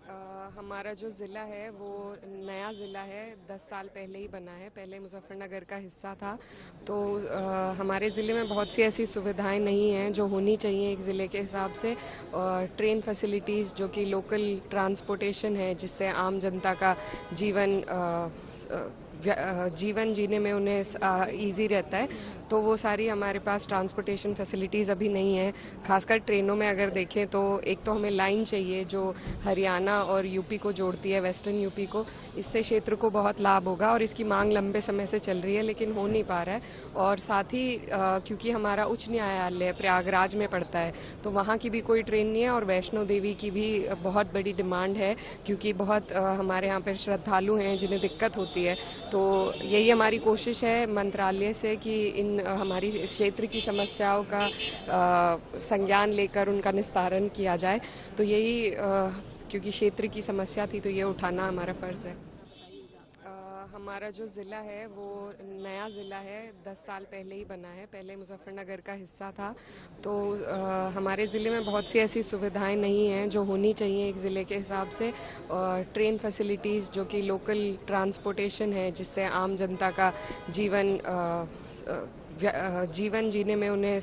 हमारा जो ज़िला है वो नया ज़िला है, 10 साल पहले ही बना है। पहले मुजफ्फरनगर का हिस्सा था। तो हमारे ज़िले में बहुत सी ऐसी सुविधाएं नहीं हैं जो होनी चाहिए एक ज़िले के हिसाब से। और ट्रेन फैसिलिटीज़ जो कि लोकल ट्रांसपोर्टेशन है, जिससे आम जनता का जीवन जीने में उन्हें ईजी रहता है, तो वो सारी हमारे पास ट्रांसपोर्टेशन फैसिलिटीज़ अभी नहीं है। खासकर ट्रेनों में अगर देखें तो एक तो हमें लाइन चाहिए जो हरियाणा और यूपी को जोड़ती है, वेस्टर्न यूपी को। इससे क्षेत्र को बहुत लाभ होगा और इसकी मांग लंबे समय से चल रही है, लेकिन हो नहीं पा रहा है। और साथ ही क्योंकि हमारा उच्च न्यायालय प्रयागराज में पड़ता है, तो वहाँ की भी कोई ट्रेन नहीं है। और वैष्णो देवी की भी बहुत बड़ी डिमांड है, क्योंकि बहुत हमारे यहाँ पर श्रद्धालु हैं जिन्हें दिक्कत होती है। तो यही हमारी कोशिश है मंत्रालय से कि इन हमारी क्षेत्र की समस्याओं का संज्ञान लेकर उनका निस्तारण किया जाए। तो यही क्योंकि क्षेत्र की समस्या थी, तो ये उठाना हमारा फ़र्ज़ है। हमारा जो ज़िला है वो नया ज़िला है, 10 साल पहले ही बना है। पहले मुजफ्फरनगर का हिस्सा था। तो हमारे ज़िले में बहुत सी ऐसी सुविधाएं नहीं हैं जो होनी चाहिए एक ज़िले के हिसाब से। और ट्रेन फैसिलिटीज़ जो कि लोकल ट्रांसपोर्टेशन है, जिससे आम जनता का जीवन जीने में उन्हें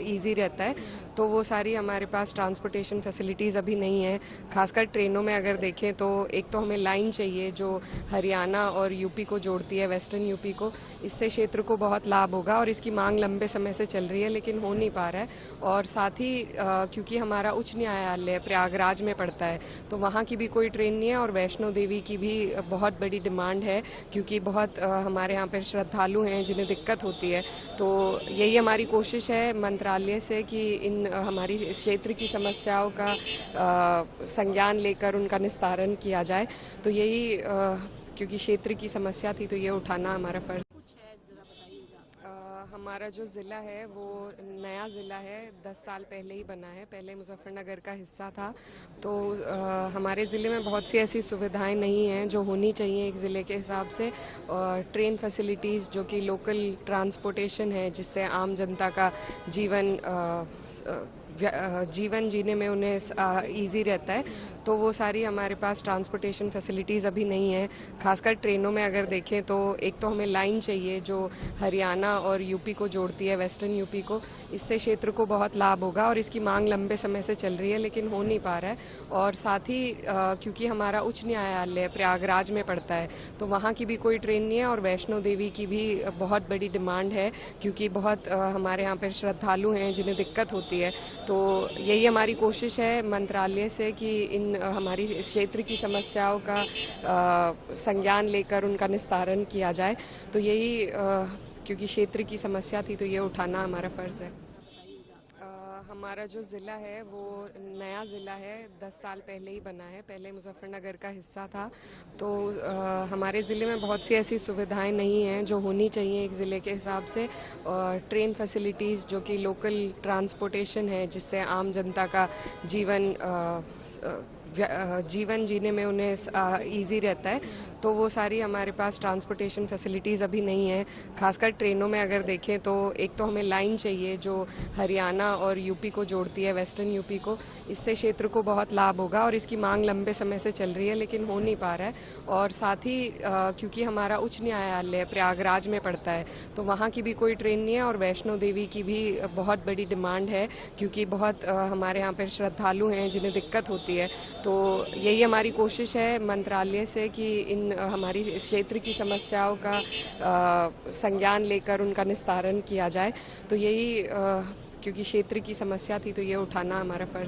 ईजी रहता है, तो वो सारी हमारे पास ट्रांसपोर्टेशन फैसिलिटीज़ अभी नहीं है। खासकर ट्रेनों में अगर देखें तो एक तो हमें लाइन चाहिए जो हरियाणा और यूपी को जोड़ती है, वेस्टर्न यूपी को। इससे क्षेत्र को बहुत लाभ होगा और इसकी मांग लंबे समय से चल रही है, लेकिन हो नहीं पा रहा है। और साथ ही क्योंकि हमारा उच्च न्यायालय प्रयागराज में पड़ता है, तो वहाँ की भी कोई ट्रेन नहीं है। और वैष्णो देवी की भी बहुत बड़ी डिमांड है, क्योंकि बहुत हमारे यहाँ पर श्रद्धालु हैं जिन्हें दिक्कत होती है। तो यही हमारी कोशिश है मंत्रालय से कि इन हमारी क्षेत्र की समस्याओं का संज्ञान लेकर उनका निस्तारण किया जाए। तो यही क्योंकि क्षेत्र की समस्या थी, तो ये उठाना हमारा फ़र्ज़। हमारा जो ज़िला है वो नया ज़िला है, 10 साल पहले ही बना है। पहले मुजफ्फरनगर का हिस्सा था। तो हमारे ज़िले में बहुत सी ऐसी सुविधाएं नहीं हैं जो होनी चाहिए एक ज़िले के हिसाब से। और ट्रेन फैसिलिटीज़ जो कि लोकल ट्रांसपोर्टेशन है, जिससे आम जनता का जीवन जीने में उन्हें ईजी रहता है, तो वो सारी हमारे पास ट्रांसपोर्टेशन फैसिलिटीज़ अभी नहीं है। खासकर ट्रेनों में अगर देखें तो एक तो हमें लाइन चाहिए जो हरियाणा और यूपी को जोड़ती है, वेस्टर्न यूपी को। इससे क्षेत्र को बहुत लाभ होगा और इसकी मांग लंबे समय से चल रही है, लेकिन हो नहीं पा रहा है। और साथ ही क्योंकि हमारा उच्च न्यायालय प्रयागराज में पड़ता है, तो वहाँ की भी कोई ट्रेन नहीं है। और वैष्णो देवी की भी बहुत बड़ी डिमांड है, क्योंकि बहुत हमारे यहाँ पर श्रद्धालु हैं जिन्हें दिक्कत होती है। तो यही हमारी कोशिश है मंत्रालय से कि इन हमारी क्षेत्र की समस्याओं का संज्ञान लेकर उनका निस्तारण किया जाए। तो यही क्योंकि क्षेत्र की समस्या थी, तो ये उठाना हमारा फ़र्ज़ है। हमारा जो ज़िला है वो नया ज़िला है, 10 साल पहले ही बना है। पहले मुजफ्फरनगर का हिस्सा था। तो हमारे ज़िले में बहुत सी ऐसी सुविधाएं नहीं हैं जो होनी चाहिए एक ज़िले के हिसाब से। और ट्रेन फैसिलिटीज़ जो कि लोकल ट्रांसपोर्टेशन है, जिससे आम जनता का जीवन जीने में उन्हें ईजी रहता है, तो वो सारी हमारे पास ट्रांसपोर्टेशन फैसिलिटीज़ अभी नहीं है। खासकर ट्रेनों में अगर देखें तो एक तो हमें लाइन चाहिए जो हरियाणा और यूपी को जोड़ती है, वेस्टर्न यूपी को। इससे क्षेत्र को बहुत लाभ होगा और इसकी मांग लंबे समय से चल रही है, लेकिन हो नहीं पा रहा है। और साथ ही क्योंकि हमारा उच्च न्यायालय प्रयागराज में पड़ता है, तो वहाँ की भी कोई ट्रेन नहीं है। और वैष्णो देवी की भी बहुत बड़ी डिमांड है, क्योंकि बहुत हमारे यहाँ पर श्रद्धालु हैं जिन्हें दिक्कत होती है। तो यही हमारी कोशिश है मंत्रालय से कि इन हमारी क्षेत्र की समस्याओं का संज्ञान लेकर उनका निस्तारण किया जाए। तो यही क्योंकि क्षेत्र की समस्या थी, तो ये उठाना हमारा फ़र्ज़।